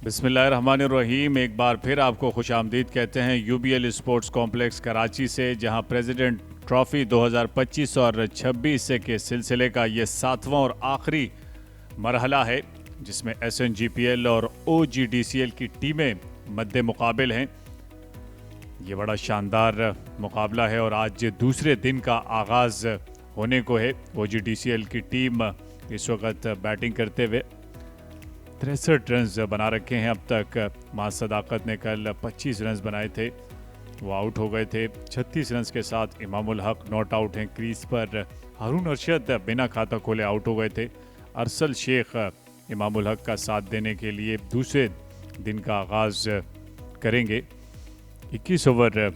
बिस्मिल्लाहिर्रहमानिर्रहीम। एक बार फिर आपको खुशामदीद कहते हैं यूबीएल स्पोर्ट्स कॉम्प्लेक्स कराची से, जहां प्रेसिडेंट ट्रॉफ़ी 2025 और 26 के सिलसिले का ये 7वां और आखिरी मरहला है, जिसमें एसएनजीपीएल और ओजीडीसीएल की टीमें मद्दे मुकाबिल हैं। ये बड़ा शानदार मुकाबला है और आज दूसरे दिन का आगाज़ होने को है। ओजीडीसीएल की टीम इस वक्त बैटिंग करते हुए 63 रन बना रखे हैं अब तक। मां सदाकत ने कल 25 रन बनाए थे, वो आउट हो गए थे। 36 रन के साथ इमामुल हक नॉट आउट हैं क्रीज पर। हारून अरशद बिना खाता खोले आउट हो गए थे। अरसल शेख इमामुल हक का साथ देने के लिए दूसरे दिन का आगाज़ करेंगे। 21 ओवर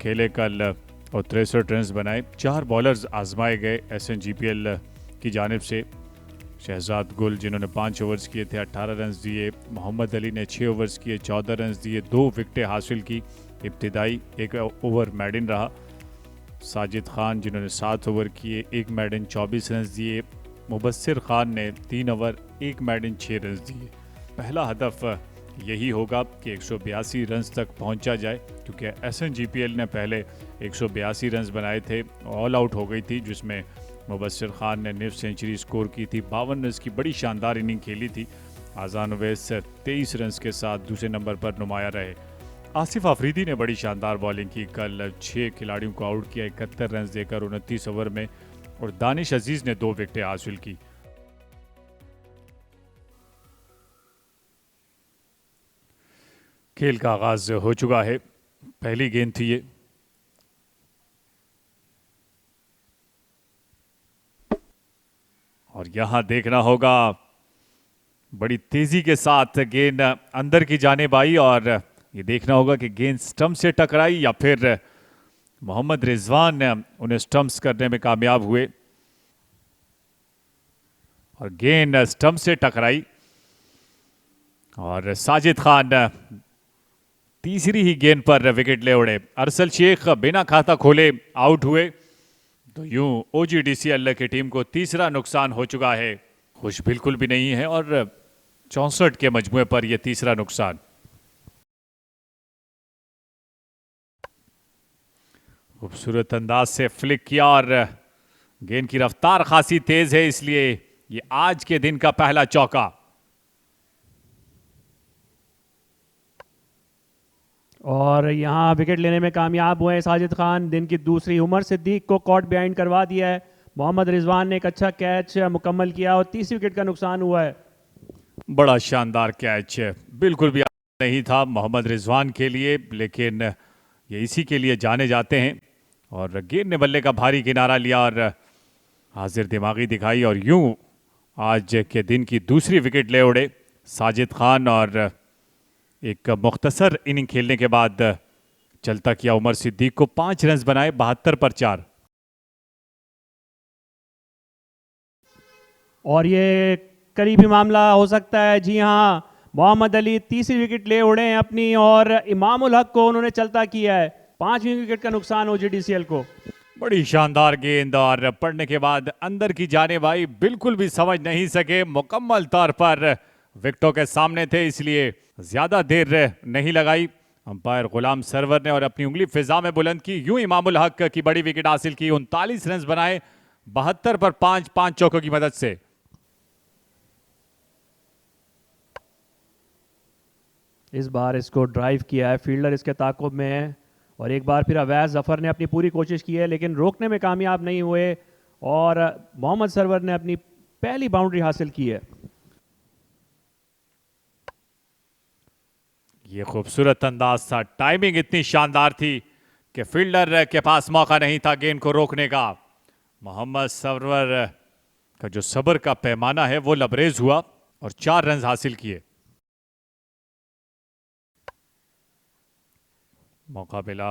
खेले कल और 63 रन बनाए। 4 बॉलर्स आजमाए गए एसएनजीपीएल की जानिब से। शहजाद गुल, जिन्होंने 5 ओवर्स किए थे, 18 रन दिए। मोहम्मद अली ने 6 ओवर्स किए, 14 रन दिए, 2 विकेटें हासिल की। इब्तिदाई 1 ओवर मैडन रहा। साजिद खान, जिन्होंने 7 ओवर किए, 1 मैडन, 24 रन दिए। मुबस्सिर खान ने 3 ओवर, 1 मैडन, 6 रन दिए। पहला हदफ यही होगा कि 182 रन तक पहुंचा जाए, क्योंकि एसएनजीपीएल ने पहले 182 रन बनाए थे, ऑल आउट हो गई थी, जिसमें मुबस्सिर खान ने निफ सेंचुरी स्कोर की थी। 52 रन की बड़ी शानदार इनिंग खेली थी। आज़ान ओवैस 23 रन के साथ दूसरे नंबर पर नुमाया रहे। आसिफ अफरीदी ने बड़ी शानदार बॉलिंग की, कल 6 खिलाड़ियों को आउट किया 71 रन देकर 29 ओवर में, और दानिश अजीज ने 2 विकेटें हासिल की। खेल का आगाज हो चुका है। पहली गेंद थी ये, और यहां देखना होगा बड़ी तेजी के साथ गेंद अंदर की जानिब आई, और ये देखना होगा कि गेंद स्टंप से टकराई या फिर मोहम्मद रिजवान उन्हें स्टंप्स करने में कामयाब हुए, और गेंद स्टंप से टकराई और साजिद खान तीसरी ही गेंद पर विकेट ले उड़े। अरसल शेख बिना खाता खोले आउट हुए। तो यूं ओजीडीसीएल की टीम को तीसरा नुकसान हो चुका है। खुश बिल्कुल भी नहीं है, और 64 के मजमुए पर यह तीसरा नुकसान। खूबसूरत अंदाज से फ्लिक किया, और गेंद की रफ्तार खासी तेज है, इसलिए ये आज के दिन का पहला चौका। और यहाँ विकेट लेने में कामयाब हुए साजिद खान। दिन की दूसरी उमर सिद्दीक को कॉट बिहाइंड करवा दिया है। मोहम्मद रिजवान ने एक अच्छा कैच मुकम्मल किया और तीसरी विकेट का नुकसान हुआ है। बड़ा शानदार कैच बिल्कुल भी नहीं था मोहम्मद रिजवान के लिए, लेकिन ये इसी के लिए जाने जाते हैं। और गेंद ने बल्ले का भारी किनारा लिया और हाजिर दिमागी दिखाई, और यूं आज के दिन की दूसरी विकेट ले उड़े साजिद खान। और एक मुख्तसर इनिंग खेलने के बाद चलता किया उमर सिद्दीक को 5 रन बनाए 72 पर 4। और ये करीबी मामला हो सकता है। जी हाँ, मोहम्मद अली तीसरी विकेट ले उड़े हैं अपनी, और इमामुल हक को उन्होंने चलता किया है। 5वीं विकेट का नुकसान ओजीडीसीएल को। बड़ी शानदार गेंद, और पड़ने के बाद अंदर की जानिब आई, बिल्कुल भी समझ नहीं सके। मुकम्मल तौर पर विकेटों के सामने थे, इसलिए ज्यादा देर नहीं लगाई अंपायर गुलाम सरवर ने, और अपनी उंगली फिजा में बुलंद की। यूं इमामुल हक की बड़ी विकेट हासिल की। 39 रन बनाए 72 पर 5 चौकों की मदद से। इस बार इसको ड्राइव किया है, फील्डर इसके ताक़ुब में है, और एक बार फिर अवैस जफर ने अपनी पूरी कोशिश की है, लेकिन रोकने में कामयाब नहीं हुए, और मोहम्मद सरवर ने अपनी पहली बाउंड्री हासिल की है। ये खूबसूरत अंदाज था, टाइमिंग इतनी शानदार थी कि फील्डर के पास मौका नहीं था गेंद को रोकने का। मोहम्मद सरवर का जो सब्र का पैमाना है वो लबरेज हुआ, और 4 रन हासिल किए। मौका मिला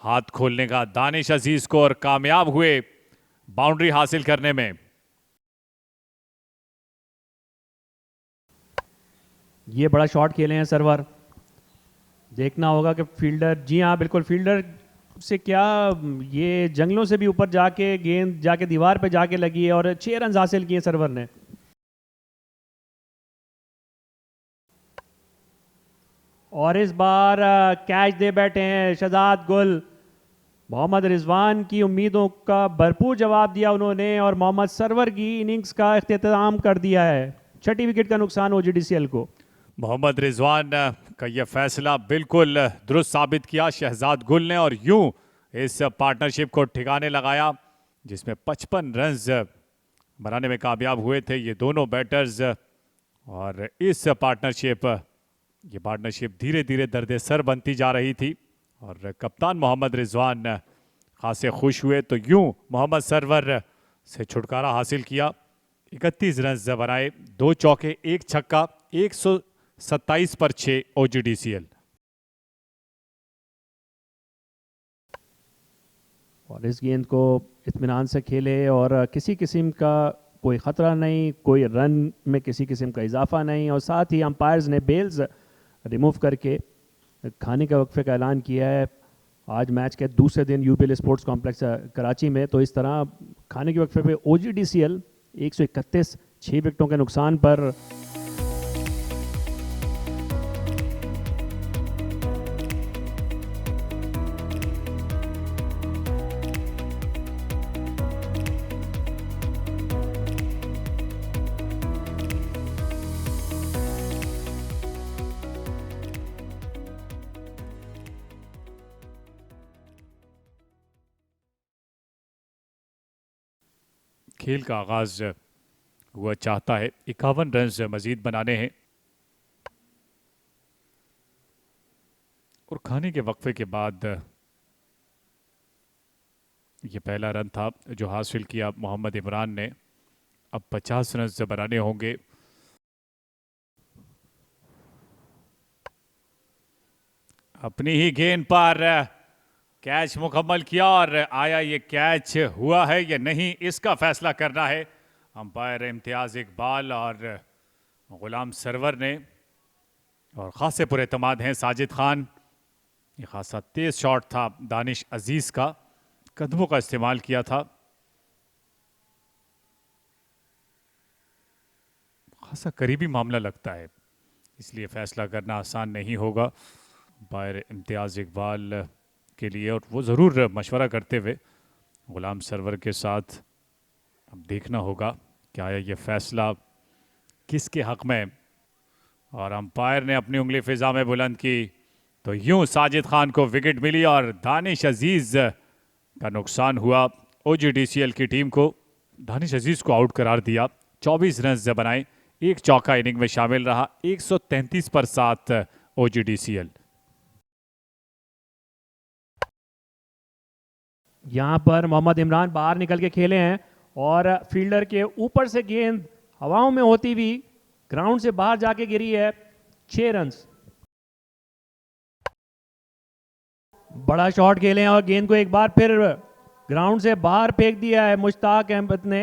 हाथ खोलने का दानिश अजीज को, और कामयाब हुए बाउंड्री हासिल करने में। ये बड़ा शॉट खेले हैं सरवर। देखना होगा कि फील्डर, जी हाँ बिल्कुल, फील्डर से क्या, ये जंगलों से भी ऊपर जाके गेंद जाके दीवार पे जाके लगी है, और 6 रन हासिल किए सरवर ने। और इस बार कैच दे बैठे हैं शहजाद गुल। मोहम्मद रिजवान की उम्मीदों का भरपूर जवाब दिया उन्होंने और मोहम्मद सरवर की इनिंग्स का इख्तिताम कर दिया है। छठी विकेट का नुकसान OGDCL को। मोहम्मद रिजवान का यह फैसला बिल्कुल दुरुस्त साबित किया शहजाद गुल ने और यूं इस पार्टनरशिप को ठिकाने लगाया जिसमें 55 रन्स बनाने में कामयाब हुए थे ये दोनों बैटर्स। और इस पार्टनरशिप धीरे धीरे दर्द सर बनती जा रही थी और कप्तान मोहम्मद रिजवान खासे खुश हुए। तो यूं मोहम्मद सरवर से छुटकारा हासिल किया। 31 रन्स बनाए, 2 चौके 1 छक्का, 127 पर 6 OGDCL। और इस गेंद को इत्मीनान से खेले और किसी किस्म का कोई ख़तरा नहीं, कोई रन में किसी किस्म का इजाफा नहीं और साथ ही अंपायर्स ने बेल्स रिमूव करके खाने के वक्फे का ऐलान किया है आज मैच के दूसरे दिन UPL स्पोर्ट्स कॉम्प्लेक्स कराची में। तो इस तरह खाने के वक्फे पे OGDCL 131 6 विकेटों के नुकसान पर खेल का आगाज हुआ चाहता है। 51 रन्स मजीद बनाने हैं और खाने के वक्फे के बाद ये पहला रन था जो हासिल किया मोहम्मद इमरान ने। अब 50 रन्स बनाने होंगे। अपनी ही गेंद पर कैच मुकम्मल किया और आया ये कैच हुआ है या नहीं इसका फैसला करना है अंपायर इम्तियाज इकबाल और गुलाम सरवर ने। और खासे पुरएतमाद हैं साजिद खान। ये खासा तेज शॉट था दानिश अजीज का, कदमों का इस्तेमाल किया था। खासा करीबी मामला लगता है इसलिए फैसला करना आसान नहीं होगा अंपायर इम्तियाज इकबाल के लिए। और वो ज़रूर मशवरा करते हुए गुलाम सरवर के साथ अब देखना होगा क्या है ये फैसला किसके हक में। और अंपायर ने अपनी उंगली फिजा में बुलंद की तो यूं साजिद खान को विकेट मिली और दानिश अजीज का नुकसान हुआ। OGDCL की टीम को दानिश अजीज को आउट करार दिया। 24 रन्स बनाए, 1 चौका इनिंग में शामिल रहा। 133 पर 7 OGDCL। यहाँ पर मोहम्मद इमरान बाहर निकल के खेले हैं और फील्डर के ऊपर से गेंद हवाओं में होती हुई ग्राउंड से बाहर जाके गिरी है। 6 रन्स। बड़ा शॉट खेले हैं और गेंद को एक बार फिर ग्राउंड से बाहर फेंक दिया है मुश्ताक अहमद ने।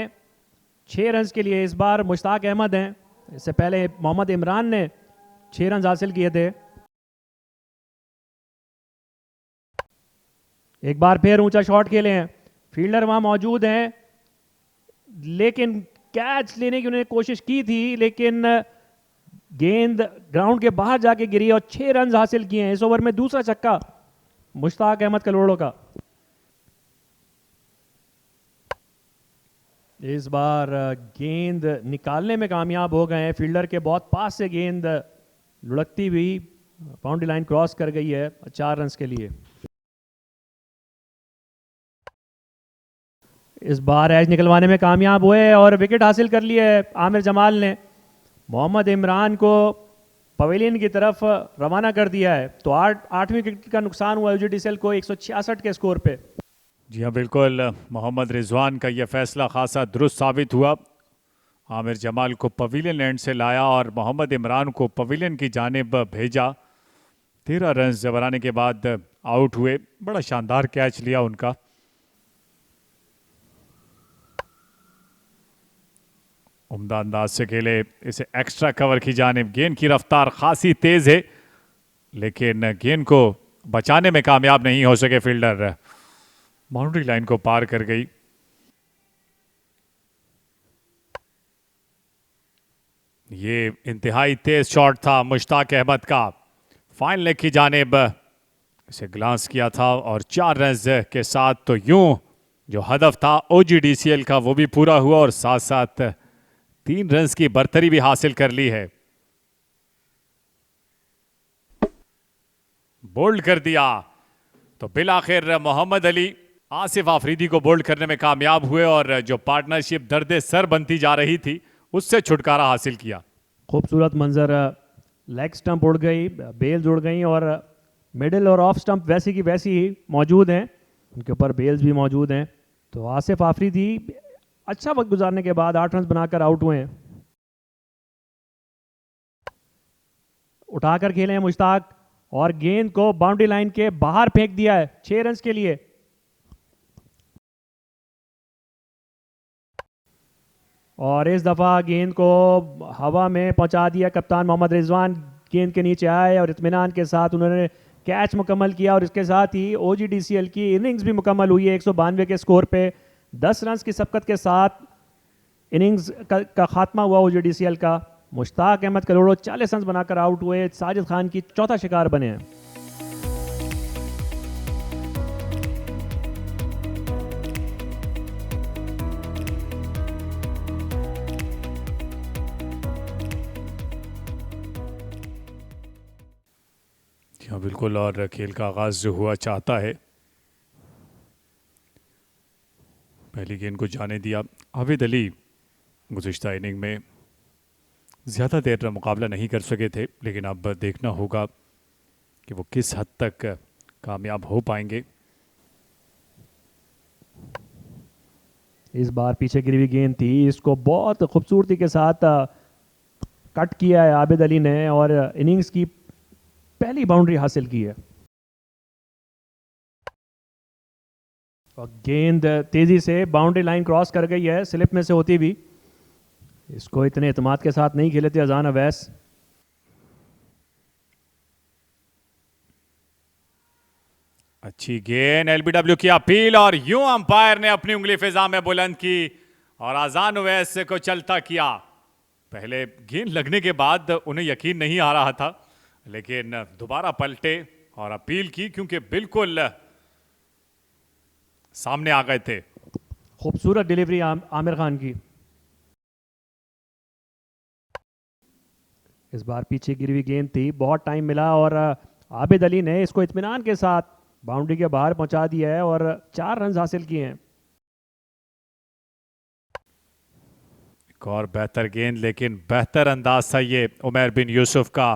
6 रन्स के लिए इस बार मुश्ताक अहमद हैं। इससे पहले मोहम्मद इमरान ने 6 रन्स हासिल किए थे। एक बार फिर ऊंचा शॉट खेले हैं, फील्डर वहां मौजूद हैं लेकिन कैच लेने की उन्होंने कोशिश की थी लेकिन गेंद ग्राउंड के बाहर जाके गिरी और 6 रन्स हासिल किए हैं। इस ओवर में दूसरा छक्का मुश्ताक अहमद कलोड़ों का। इस बार गेंद निकालने में कामयाब हो गए हैं। फील्डर के बहुत पास से गेंद लुढ़कती हुई बाउंड्री लाइन क्रॉस कर गई है 4 रन्स के लिए। इस बार एज निकलवाने में कामयाब हुए और विकेट हासिल कर लिए आमिर जमाल ने। मोहम्मद इमरान को पवेलियन की तरफ रवाना कर दिया है। तो 8वीं विकेट का नुकसान हुआ OGDCL को 166 के स्कोर पे। जी हाँ बिल्कुल, मोहम्मद रिजवान का यह फैसला खासा दुरुस्त साबित हुआ। आमिर जमाल को पवेलियन एंड से लाया और मोहम्मद इमरान को पवेलियन की जानिब भेजा। 13 रन्स बनाने के बाद आउट हुए। बड़ा शानदार कैच लिया उनका। उम्दा अंदाज से खेले इसे एक्स्ट्रा कवर की जानिब। गेंद की रफ्तार खासी तेज है लेकिन गेंद को बचाने में कामयाब नहीं हो सके फील्डर। बाउंड्री लाइन को पार कर गई। ये इंतहाई तेज शॉट था मुश्ताक अहमद का। फाइनल की जानिब इसे ग्लांस किया था और 4 रन के साथ तो यूं जो हदफ था OGDCL का वो भी पूरा हुआ और साथ साथ 3 रन की बरतरी भी हासिल कर ली है। बोल्ड कर दिया तो बिलाखिर मोहम्मद अली आसिफ आफरीदी को बोल्ड करने में कामयाब हुए और जो पार्टनरशिप दर्दे सर बनती जा रही थी उससे छुटकारा हासिल किया। खूबसूरत मंजर, लेग स्टंप उड़ गई, बेल्स उड़ गई और मिडिल और ऑफ स्टंप वैसी की वैसी ही मौजूद हैं, उनके ऊपर बेल्स भी मौजूद हैं। तो आसिफ आफरीदी अच्छा वक्त गुजारने के बाद 8 रन बनाकर आउट हुए हैं। उठाकर खेले हैं मुश्ताक और गेंद को बाउंड्री लाइन के बाहर फेंक दिया है 6 रन के लिए। और इस दफ़ा गेंद को हवा में पहुंचा दिया कप्तान मोहम्मद रिजवान। गेंद के नीचे आए और इत्मीनान के साथ उन्होंने कैच मुकम्मल किया और इसके साथ ही OGDCL की इनिंग्स भी मुकम्मल हुई है 192 के स्कोर पे। 10 रन की सबकत के साथ इनिंग्स का खात्मा हुआ OGDCL का। मुश्ताक अहमद करोड़ो 40 रन बनाकर आउट हुए, साजिद खान की चौथा शिकार बने हैं। हाँ बिल्कुल, और खेल का आगाज जो हुआ चाहता है। पहली गेंद को जाने दिया आबिद अली। गुज़िश्ता इनिंग में ज़्यादा देर मुकाबला नहीं कर सके थे, लेकिन अब देखना होगा कि वो किस हद तक कामयाब हो पाएंगे। इस बार पीछे गिरी हुई गेंद थी, इसको बहुत खूबसूरती के साथ कट किया है आबिद अली ने और इनिंग्स की पहली बाउंड्री हासिल की है। और गेंद तेजी से बाउंड्री लाइन क्रॉस कर गई है स्लिप में से होती भी। इसको इतने एतमाद के साथ नहीं खेले थे अजान अवैस। अच्छी गेंद, LBW की अपील और यूं अंपायर ने अपनी उंगली फिजा में बुलंद की और अजान अवैस को चलता किया। पहले गेंद लगने के बाद उन्हें यकीन नहीं आ रहा था, लेकिन दोबारा पलटे और अपील की क्योंकि बिल्कुल सामने आ गए थे। खूबसूरत डिलीवरी आमिर खान की। इस बार पीछे गिरी हुई गेंद थी, बहुत टाइम मिला और आबिद अली ने इसको इत्मीनान के साथ बाउंड्री के बाहर पहुंचा दिया है और 4 रन हासिल किए हैं। एक और बेहतर गेंद, लेकिन बेहतर अंदाज था ये उमर बिन यूसुफ का।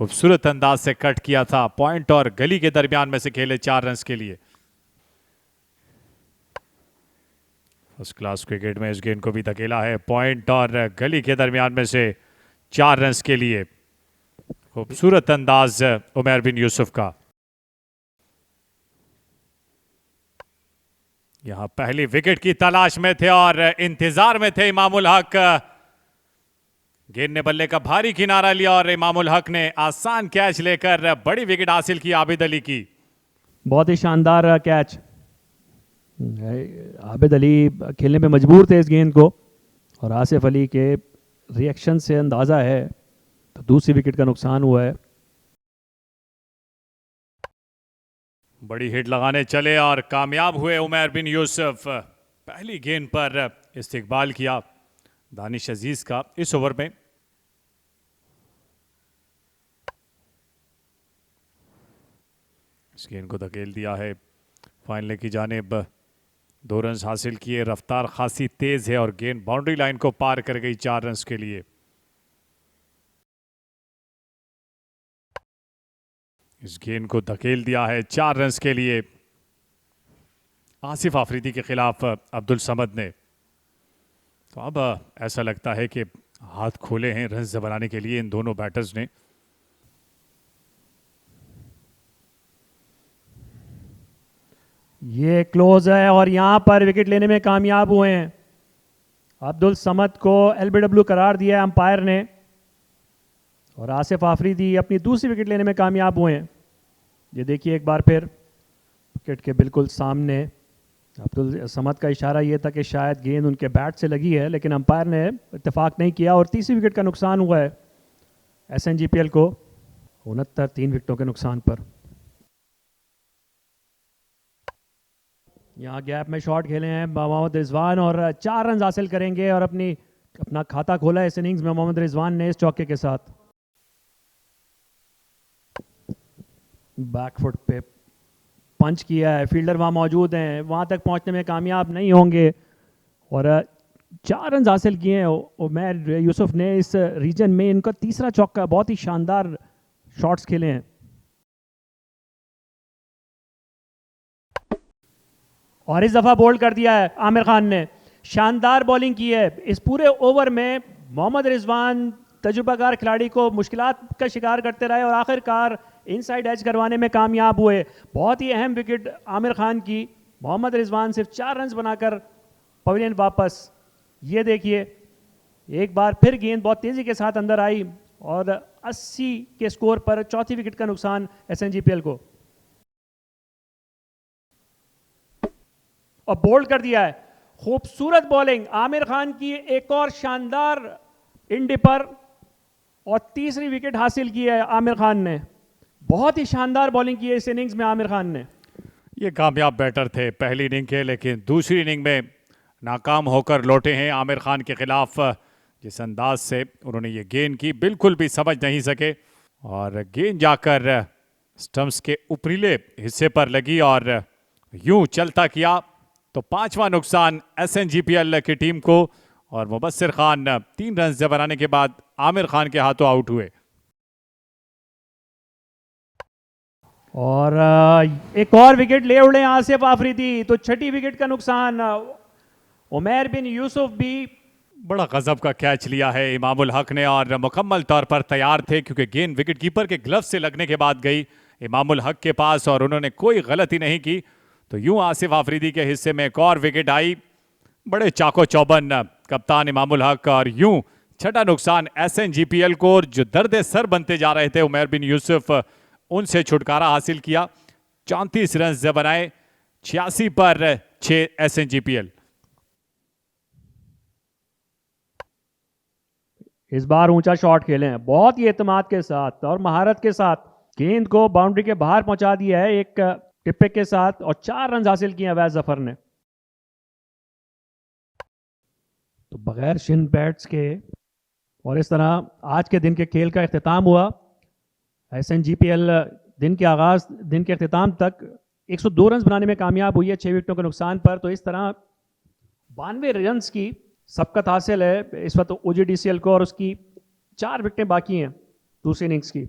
खूबसूरत अंदाज से कट किया था, पॉइंट और गली के दरमियान में से खेले 4 रन के लिए। फर्स्ट क्लास क्रिकेट में इस गेंद को भी धकेला है, पॉइंट और गली के दरमियान में से 4 रन के लिए। खूबसूरत अंदाज उमर बिन यूसुफ का। यहां पहली विकेट की तलाश में थे और इंतजार में थे इमामुल हक। गेंद ने बल्ले का भारी किनारा लिया और इमामुल हक ने आसान कैच लेकर बड़ी विकेट हासिल की आबिद अली की। बहुत ही शानदार कैच। आबिद अली खेलने पे मजबूर थे इस गेंद को और आसिफ अली के रिएक्शन से अंदाज़ा है तो दूसरी विकेट का नुकसान हुआ है। बड़ी हिट लगाने चले और कामयाब हुए उमर बिन यूसुफ। पहली गेंद पर इस्तिकबाल किया दानिश अजीज का इस ओवर में। इस गेंद को धकेल दिया है फाइनल की जानिब। 2 रन हासिल किए, रफ्तार खासी तेज है और गेंद बाउंड्री लाइन को पार कर गई 4 रन के लिए। इस गेंद को धकेल दिया है 4 रन के लिए आसिफ आफरीदी के खिलाफ अब्दुल समद ने। तो अब ऐसा लगता है कि हाथ खोले हैं रन बनाने के लिए इन दोनों बैटर्स ने। ये क्लोज है और यहां पर विकेट लेने में कामयाब हुए हैं। अब्दुल समद को LBW करार दिया है अंपायर ने और आसिफ आफरीदी अपनी दूसरी विकेट लेने में कामयाब हुए हैं। ये देखिए एक बार फिर विकेट के बिल्कुल सामने अब्दुल समद का इशारा ये था कि शायद गेंद उनके बैट से लगी है, लेकिन अंपायर ने इत्तेफाक नहीं किया और तीसरी विकेट का नुकसान हुआ है SNGPL को। 69 3 विकेटों के नुकसान पर। यहाँ गैप में शॉट खेले हैं मोहम्मद रिजवान और 4 रन हासिल करेंगे और अपना खाता खोला है इस इनिंग्स में मोहम्मद रिजवान ने इस चौके के साथ। बैकफुट पे पंच किया है, फील्डर वहाँ मौजूद हैं, वहाँ तक पहुँचने में कामयाब नहीं होंगे और 4 रन हासिल किए हैं उमैर यूसुफ ने इस रीजन में। इनका तीसरा चौका, बहुत ही शानदार शॉट्स खेले हैं। और इस दफ़ा बोल्ड कर दिया है आमिर खान ने, शानदार बॉलिंग की है इस पूरे ओवर में। मोहम्मद रिजवान तजुर्बाकार खिलाड़ी को मुश्किलात का शिकार करते रहे और आखिरकार इनसाइड एज करवाने में कामयाब हुए। बहुत ही अहम विकेट आमिर खान की। मोहम्मद रिजवान सिर्फ 4 रन बनाकर पवेलियन वापस। ये देखिए एक बार फिर गेंद बहुत तेज़ी के साथ अंदर आई और 80 के स्कोर पर चौथी विकेट का नुकसान SNGPL को। और बोल्ड कर दिया है, खूबसूरत बॉलिंग आमिर खान की, एक और शानदार इंडिपर और तीसरी विकेट हासिल की है आमिर खान ने। बहुत ही शानदार बॉलिंग की है इस इनिंग्स में आमिर खान ने। ये कामयाब बैटर थे पहली इनिंग के, लेकिन दूसरी इनिंग में नाकाम होकर लौटे हैं आमिर खान के खिलाफ। जिस अंदाज से उन्होंने ये गेंद की बिल्कुल भी समझ नहीं सके और गेंद जाकर स्टंप्स के ऊपरीले हिस्से पर लगी और यूं चलता किया। तो 5वां नुकसान SNGPL की टीम को और मुबस्सिर खान 3 रन बनाने के बाद आमिर खान के हाथों आउट हुए। और एक और विकेट ले उड़े आसिफ आफरीदी, तो छठी विकेट का नुकसान। उमैर बिन यूसुफ भी बड़ा गजब का कैच लिया है इमामुल हक ने और मुकम्मल तौर पर तैयार थे क्योंकि गेंद विकेट कीपर के ग्लव से लगने के बाद गई इमामुल हक के पास और उन्होंने कोई गलती नहीं की। तो यूं आसिफ आफरीदी के हिस्से में एक और विकेट आई। बड़े चाको चौबन कप्तान इमामुल हक और यूं छठा नुकसान SNGPL को, जो दर्द सर बनते जा रहे थे उमैर बिन यूसुफ, उनसे छुटकारा हासिल किया। 34 रन बनाए, 86 पर 6 SNGPL। इस बार ऊंचा शॉट खेले हैं बहुत ही एतमाद के साथ और महारत के साथ। गेंद को बाउंड्री के बाहर पहुंचा दिया है एक टिप्पे के साथ और 4 रन हासिल किए अवैध जफर ने। तो बगैर शिन बैट्स के और इस तरह आज के दिन के खेल का इख्तिताम हुआ। SNGPL दिन के आगाज, दिन के इख्तिताम तक 102 रन बनाने में कामयाब हुई है 6 विकेटों के नुकसान पर। तो इस तरह 92 रन की सबकत हासिल है इस वक्त OGDCL को और उसकी 4 विकेटें बाकी हैं दूसरी इनिंग्स की।